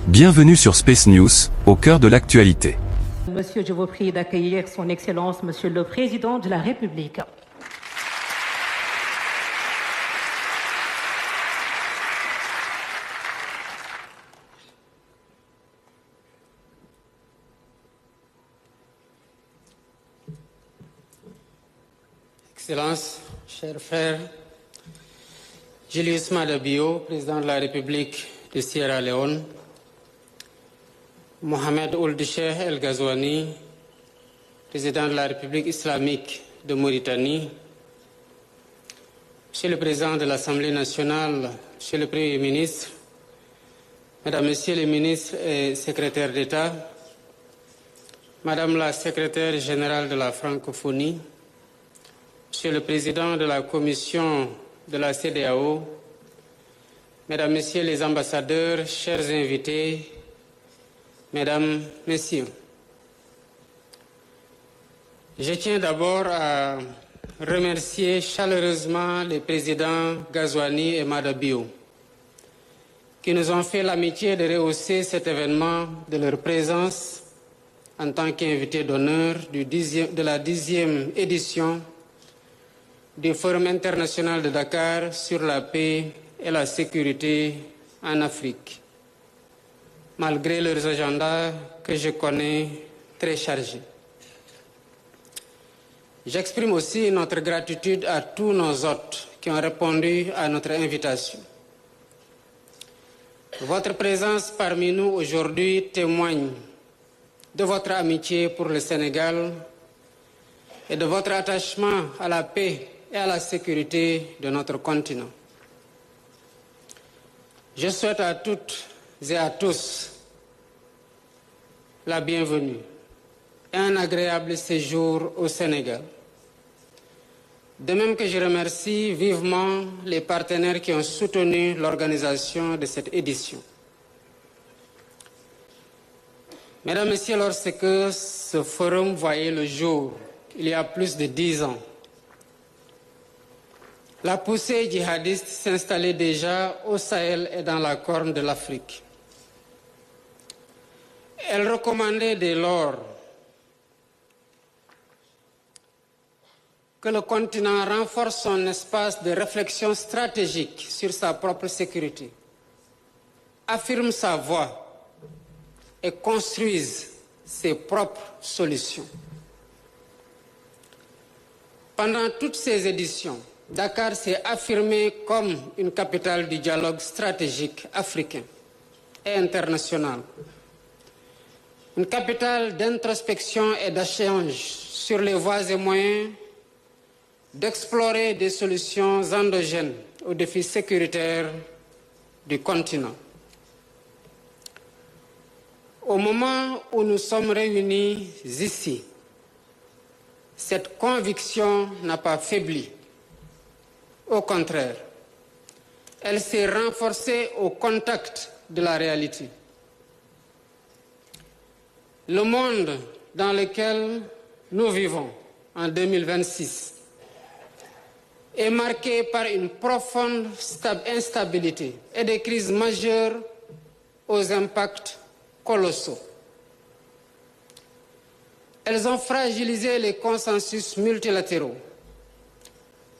Bienvenue sur Space News, au cœur de l'actualité. Monsieur, je vous prie d'accueillir son Excellence, Monsieur le Président de la République. Excellences, chers frères, Julius Maada Bio, président de la République de Sierra Leone, Mohamed Ould Cheikh El Ghazouani, président de la République islamique de Mauritanie, Monsieur le Président de l'Assemblée nationale, Monsieur le Premier ministre, Mesdames, Messieurs les ministres et secrétaires d'État, Madame la secrétaire générale de la francophonie, Monsieur le Président de la Commission de la CEDEAO, Mesdames, Messieurs les ambassadeurs, chers invités, Mesdames, Messieurs, je tiens d'abord à remercier chaleureusement les présidents Ghazouani et Maada Bio qui nous ont fait l'amitié de rehausser cet événement de leur présence en tant qu'invités d'honneur de la 10e édition du Forum international de Dakar sur la paix et la sécurité en Afrique, malgré leurs agendas que je connais très chargés. J'exprime aussi notre gratitude à tous nos hôtes qui ont répondu à notre invitation. Votre présence parmi nous aujourd'hui témoigne de votre amitié pour le Sénégal et de votre attachement à la paix et à la sécurité de notre continent. Je souhaite à toutes et à tous la bienvenue et un agréable séjour au Sénégal. De même que je remercie vivement les partenaires qui ont soutenu l'organisation de cette édition. Mesdames, Messieurs, lorsque ce forum voyait le jour, il y a plus de 10 ans, la poussée djihadiste s'installait déjà au Sahel et dans la Corne de l'Afrique. Elle recommandait dès lors que le continent renforce son espace de réflexion stratégique sur sa propre sécurité, affirme sa voix et construise ses propres solutions. Pendant toutes ces éditions, Dakar s'est affirmé comme une capitale du dialogue stratégique africain et international, une capitale d'introspection et d'échange sur les voies et moyens d'explorer des solutions endogènes aux défis sécuritaires du continent. Au moment où nous sommes réunis ici, cette conviction n'a pas faibli. Au contraire, elle s'est renforcée au contact de la réalité. Le monde dans lequel nous vivons en 2026 est marqué par une profonde instabilité et des crises majeures aux impacts colossaux. Elles ont fragilisé les consensus multilatéraux,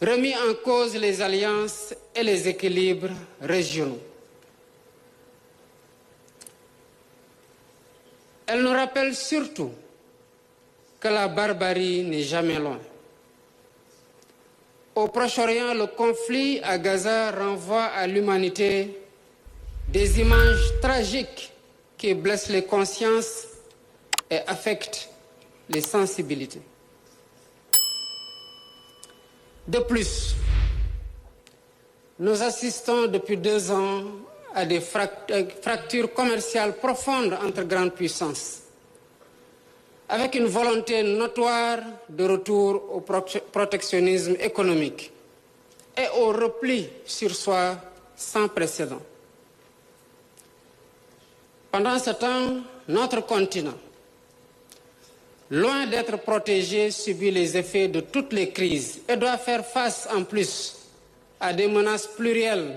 remis en cause les alliances et les équilibres régionaux. Elles nous rappellent surtout que la barbarie n'est jamais loin. Au Proche-Orient, le conflit à Gaza renvoie à l'humanité des images tragiques qui blessent les consciences et affectent les sensibilités. De plus, nous assistons depuis 2 ans à des fractures commerciales profondes entre grandes puissances, avec une volonté notoire de retour au protectionnisme économique et au repli sur soi sans précédent. Pendant ce temps, notre continent, loin d'être protégé, subit les effets de toutes les crises et doit faire face en plus à des menaces plurielles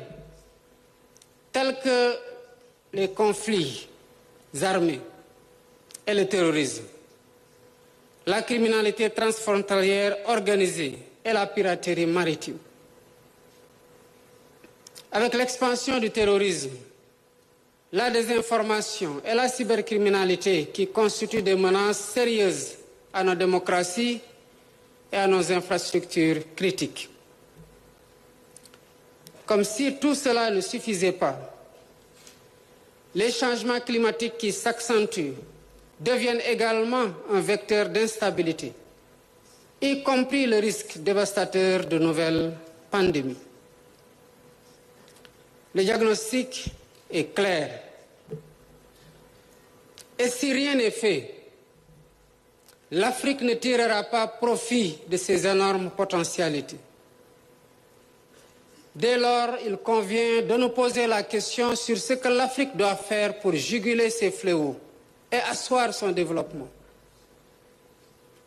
telles que les conflits armées et le terrorisme, la criminalité transfrontalière organisée et la piraterie maritime. Avec l'expansion du terrorisme, la désinformation et la cybercriminalité qui constituent des menaces sérieuses à nos démocraties et à nos infrastructures critiques. Comme si tout cela ne suffisait pas, les changements climatiques qui s'accentuent deviennent également un vecteur d'instabilité, y compris le risque dévastateur de nouvelles pandémies. Le diagnostic est clair. Et si rien n'est fait, l'Afrique ne tirera pas profit de ces énormes potentialités. Dès lors, il convient de nous poser la question sur ce que l'Afrique doit faire pour juguler ces fléaux et asseoir son développement.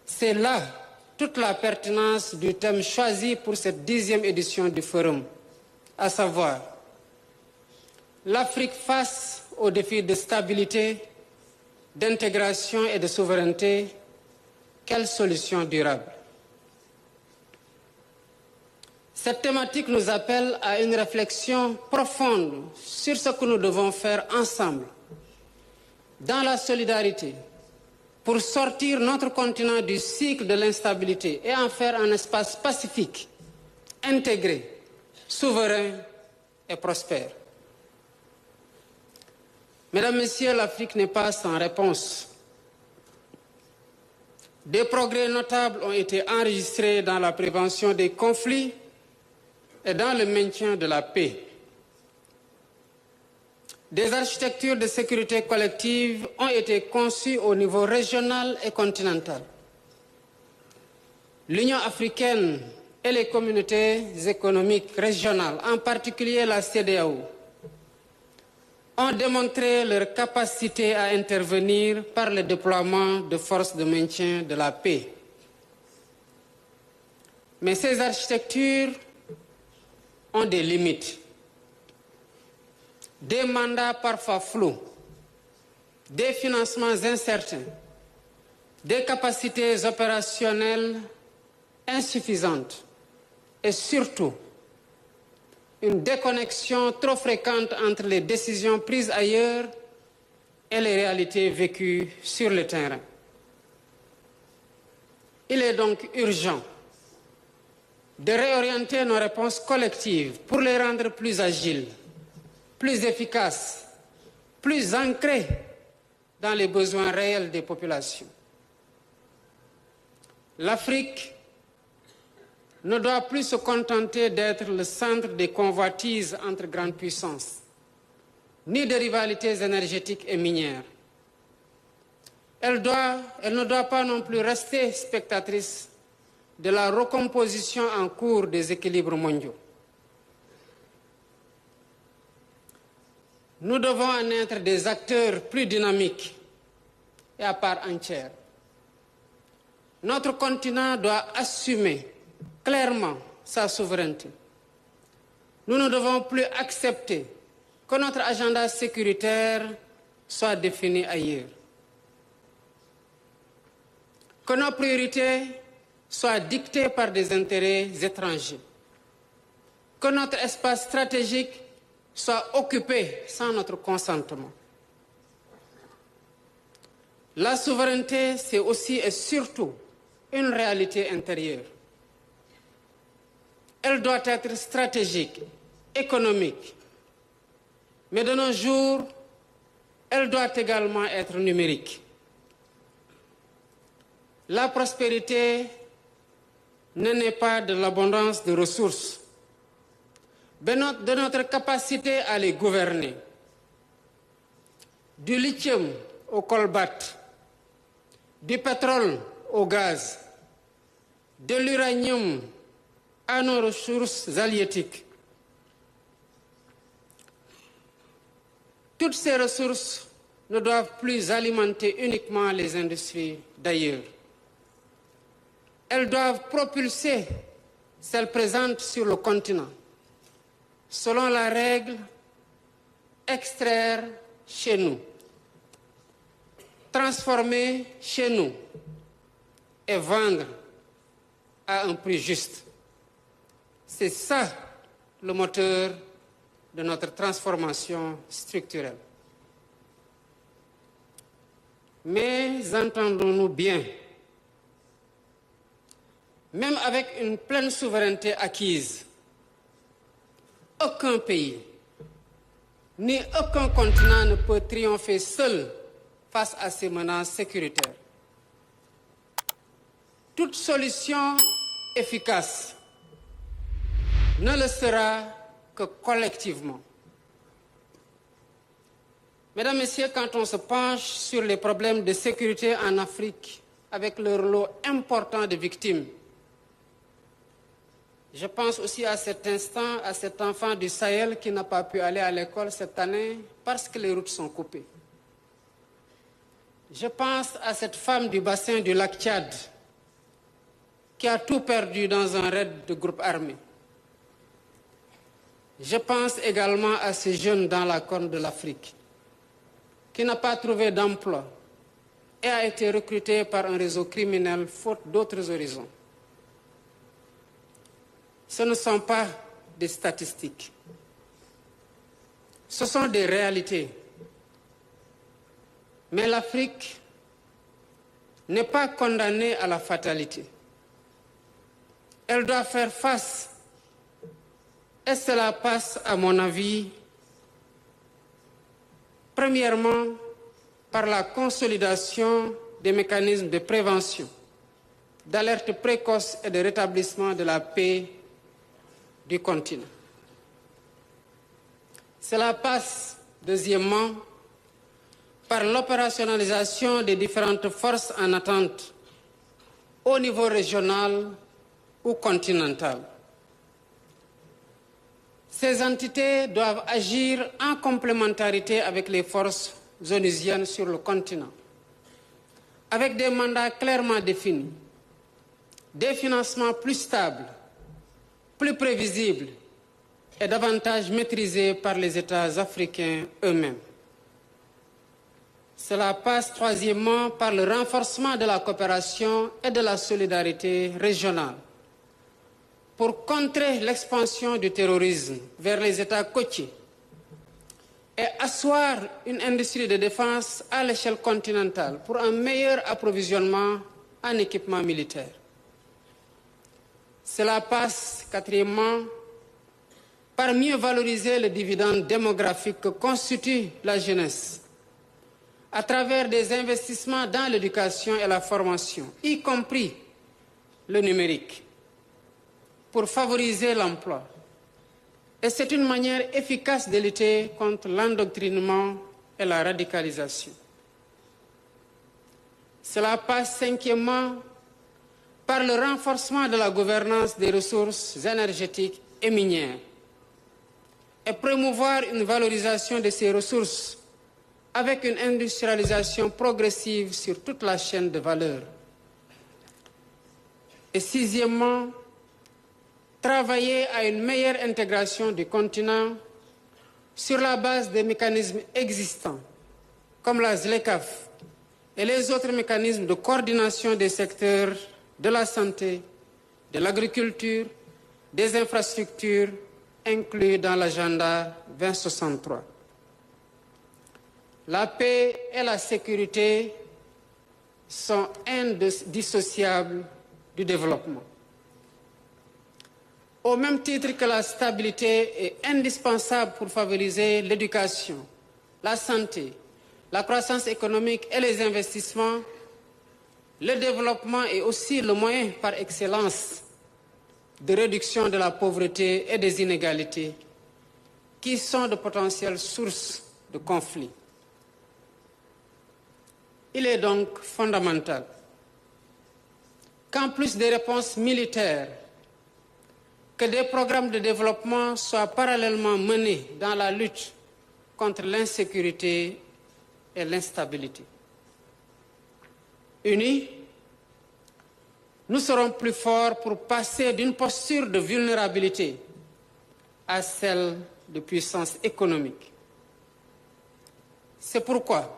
C'est là toute la pertinence du thème choisi pour cette 10e édition du Forum, à savoir l'Afrique face aux défis de stabilité, d'intégration et de souveraineté, quelle solution durable? Cette thématique nous appelle à une réflexion profonde sur ce que nous devons faire ensemble, dans la solidarité, pour sortir notre continent du cycle de l'instabilité et en faire un espace pacifique, intégré, souverain et prospère. Mesdames, Messieurs, l'Afrique n'est pas sans réponse. Des progrès notables ont été enregistrés dans la prévention des conflits et dans le maintien de la paix. Des architectures de sécurité collective ont été conçues au niveau régional et continental. L'Union africaine et les communautés économiques régionales, en particulier la CEDEAO, ont démontré leur capacité à intervenir par le déploiement de forces de maintien de la paix. Mais ces architectures ont des limites, des mandats parfois flous, des financements incertains, des capacités opérationnelles insuffisantes et surtout une déconnexion trop fréquente entre les décisions prises ailleurs et les réalités vécues sur le terrain. Il est donc urgent de réorienter nos réponses collectives pour les rendre plus agiles, plus efficaces, plus ancrées dans les besoins réels des populations. L'Afrique ne doit plus se contenter d'être le centre des convoitises entre grandes puissances, ni de rivalités énergétiques et minières. Elle ne doit pas non plus rester spectatrice de la recomposition en cours des équilibres mondiaux. Nous devons en être des acteurs plus dynamiques et à part entière. Notre continent doit assumer clairement sa souveraineté. Nous ne devons plus accepter que notre agenda sécuritaire soit défini ailleurs. Que nos priorités soient dictées par des intérêts étrangers. Que notre espace stratégique soit occupé sans notre consentement. La souveraineté, c'est aussi et surtout une réalité intérieure. Elle doit être stratégique, économique, mais de nos jours, elle doit également être numérique. La prospérité ne naît pas de l'abondance de ressources, mais de notre capacité à les gouverner. Du lithium au colbate, du pétrole au gaz, de l'uranium à nos ressources halieutiques. Toutes ces ressources ne doivent plus alimenter uniquement les industries d'ailleurs. Elles doivent propulser celles présentes sur le continent, selon la règle extraire chez nous, transformer chez nous et vendre à un prix juste. C'est ça le moteur de notre transformation structurelle. Mais entendons-nous bien, même avec une pleine souveraineté acquise, aucun pays, ni aucun continent ne peut triompher seul face à ces menaces sécuritaires. Toute solution efficace ne le sera que collectivement. Mesdames, Messieurs, quand on se penche sur les problèmes de sécurité en Afrique, avec leur lot important de victimes, je pense aussi à cet instant, à cet enfant du Sahel qui n'a pas pu aller à l'école cette année parce que les routes sont coupées. Je pense à cette femme du bassin du lac Tchad qui a tout perdu dans un raid de groupe armé. Je pense également à ces jeunes dans la Corne de l'Afrique qui n'a pas trouvé d'emploi et a été recruté par un réseau criminel faute d'autres horizons. Ce ne sont pas des statistiques. Ce sont des réalités. Mais l'Afrique n'est pas condamnée à la fatalité. Elle doit faire face, et cela passe, à mon avis, premièrement, par la consolidation des mécanismes de prévention, d'alerte précoce et de rétablissement de la paix du continent. Cela passe, deuxièmement, par l'opérationnalisation des différentes forces en attente au niveau régional ou continental. Ces entités doivent agir en complémentarité avec les forces onusiennes sur le continent, avec des mandats clairement définis, des financements plus stables, plus prévisibles et davantage maîtrisés par les États africains eux-mêmes. Cela passe troisièmement par le renforcement de la coopération et de la solidarité régionale pour contrer l'expansion du terrorisme vers les États côtiers et asseoir une industrie de défense à l'échelle continentale pour un meilleur approvisionnement en équipement militaire. Cela passe, quatrièmement, par mieux valoriser le dividende démographique que constitue la jeunesse à travers des investissements dans l'éducation et la formation, y compris le numérique, pour favoriser l'emploi. Et c'est une manière efficace de lutter contre l'endoctrinement et la radicalisation. Cela passe, cinquièmement, par le renforcement de la gouvernance des ressources énergétiques et minières et promouvoir une valorisation de ces ressources avec une industrialisation progressive sur toute la chaîne de valeur. Et sixièmement, travailler à une meilleure intégration du continent sur la base des mécanismes existants, comme la ZLECAf et les autres mécanismes de coordination des secteurs de la santé, de l'agriculture, des infrastructures inclus dans l'agenda 2063. La paix et la sécurité sont indissociables du développement. Au même titre que la stabilité est indispensable pour favoriser l'éducation, la santé, la croissance économique et les investissements, le développement est aussi le moyen par excellence de réduction de la pauvreté et des inégalités, qui sont de potentielles sources de conflits. Il est donc fondamental qu'en plus des réponses militaires, que des programmes de développement soient parallèlement menés dans la lutte contre l'insécurité et l'instabilité. Unis, nous serons plus forts pour passer d'une posture de vulnérabilité à celle de puissance économique. C'est pourquoi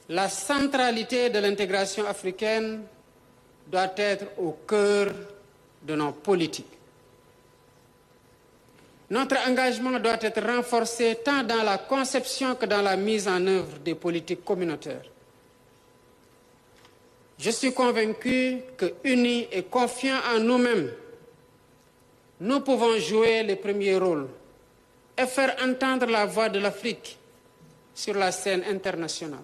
La centralité de l'intégration africaine doit être au cœur de nos politiques. Notre engagement doit être renforcé tant dans la conception que dans la mise en œuvre des politiques communautaires. Je suis convaincu que, unis et confiants en nous-mêmes, nous pouvons jouer les premiers rôles et faire entendre la voix de l'Afrique sur la scène internationale.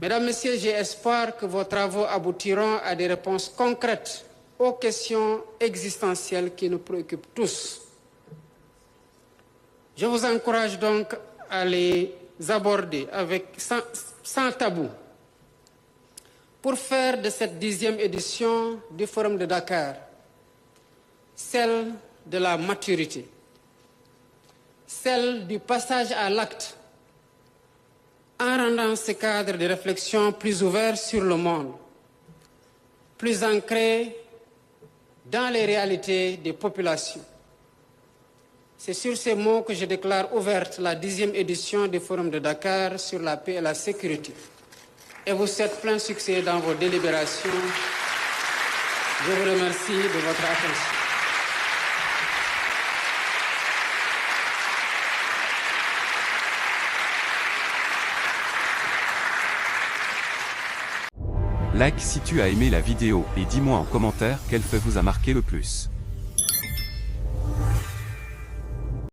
Mesdames, Messieurs, j'ai espoir que vos travaux aboutiront à des réponses concrètes aux questions existentielles qui nous préoccupent tous. Je vous encourage donc à les aborder sans tabou pour faire de cette 10e édition du Forum de Dakar celle de la maturité, celle du passage à l'acte, en rendant ce cadre de réflexion plus ouvert sur le monde, plus ancré dans les réalités des populations. C'est sur ces mots que je déclare ouverte la 10e édition du Forum de Dakar sur la paix et la sécurité. Et vous souhaite plein succès dans vos délibérations. Je vous remercie de votre attention. Like si tu as aimé la vidéo et dis-moi en commentaire quel fait vous a marqué le plus.